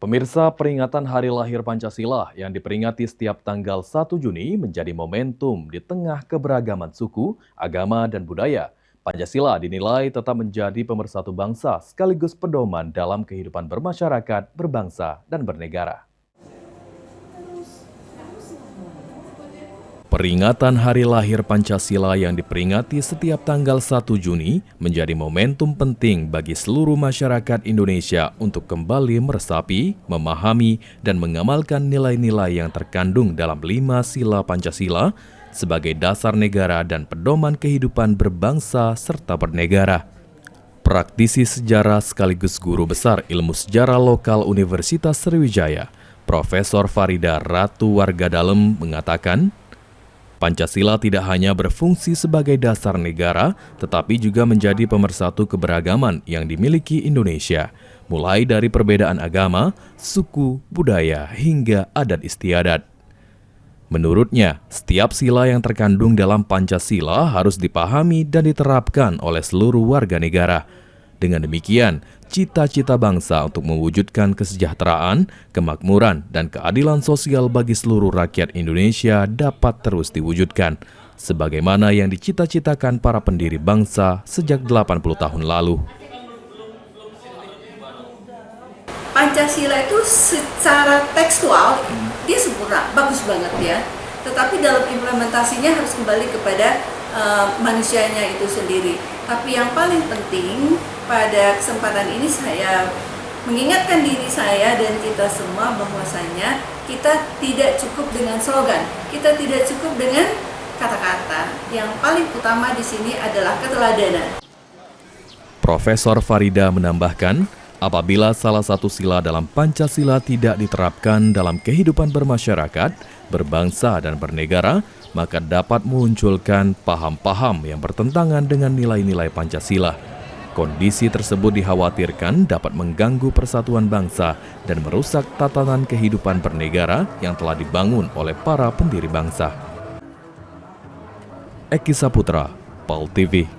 Pemirsa, peringatan Hari Lahir Pancasila yang diperingati setiap tanggal 1 Juni menjadi momentum di tengah keberagaman suku, agama, dan budaya. Pancasila dinilai tetap menjadi pemersatu bangsa sekaligus pedoman dalam kehidupan bermasyarakat, berbangsa, dan bernegara. Peringatan Hari Lahir Pancasila yang diperingati setiap tanggal 1 Juni menjadi momentum penting bagi seluruh masyarakat Indonesia untuk kembali meresapi, memahami, dan mengamalkan nilai-nilai yang terkandung dalam 5 sila Pancasila sebagai dasar negara dan pedoman kehidupan berbangsa serta bernegara. Praktisi sejarah sekaligus guru besar ilmu sejarah lokal Universitas Sriwijaya, Profesor Farida Ratu Wargadalem mengatakan, Pancasila tidak hanya berfungsi sebagai dasar negara, tetapi juga menjadi pemersatu keberagaman yang dimiliki Indonesia, mulai dari perbedaan agama, suku, budaya, hingga adat istiadat. Menurutnya, setiap sila yang terkandung dalam Pancasila harus dipahami dan diterapkan oleh seluruh warga negara. Dengan demikian, cita-cita bangsa untuk mewujudkan kesejahteraan, kemakmuran, dan keadilan sosial bagi seluruh rakyat Indonesia dapat terus diwujudkan, sebagaimana yang dicita-citakan para pendiri bangsa sejak 80 tahun lalu. Pancasila itu secara tekstual, dia sempurna, bagus banget ya. Tetapi dalam implementasinya harus kembali kepada manusianya itu sendiri. Tapi yang paling penting pada kesempatan ini saya mengingatkan diri saya dan kita semua bahwasanya kita tidak cukup dengan slogan, kita tidak cukup dengan kata-kata. Yang paling utama di sini adalah keteladanan. Profesor Farida menambahkan, apabila salah satu sila dalam Pancasila tidak diterapkan dalam kehidupan bermasyarakat, berbangsa, dan bernegara, maka dapat memunculkan paham-paham yang bertentangan dengan nilai-nilai Pancasila. Kondisi tersebut dikhawatirkan dapat mengganggu persatuan bangsa dan merusak tatanan kehidupan bernegara yang telah dibangun oleh para pendiri bangsa. Eki Saputra, PAL TV.